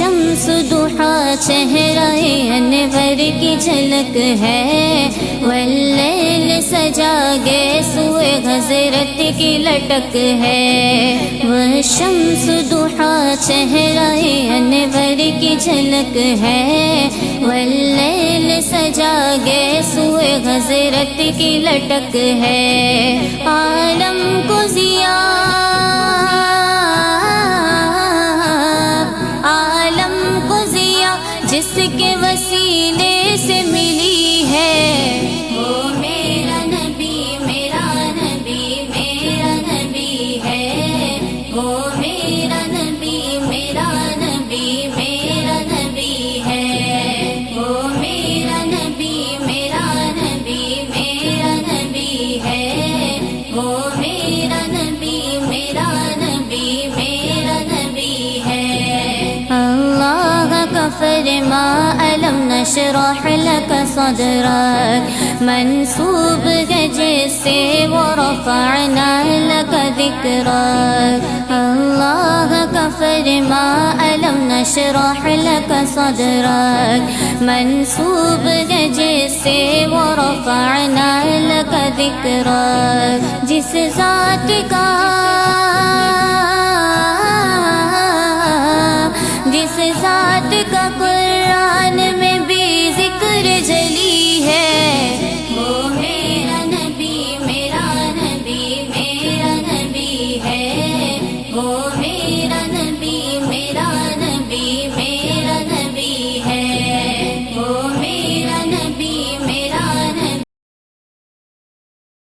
شمس ضحیٰ چہرہ انور کی جھلک ہے، واللیل سجا گیسوئے حضرت کی لٹک ہے، وہ شمس ضحیٰ چہرہ انور کی جھلک ہے، واللیل سجا گیسوئے حضرت کی لٹک ہے، عالم کو ضیاء جس کے وسیلے سے ملی ہے، وہ میرا نبی میرا نبی میرا نبی ہے، وہ میرا نبی میرا نبی میرا نبی ہے، وہ میرا نبی میرا نبی میرا نبی ہے، وہ میرا نبی میرا نبی میرا نبی ہے۔ اللہ کا فرما ألم نشرح لك صدرك منسوب ہے جس سے ورفعنا لك ذکرك، اللہ کا فرما ألم نشرح لك صدرك منسوب ہے جس سے ورفعنا لك ذکرك، جس ذات کا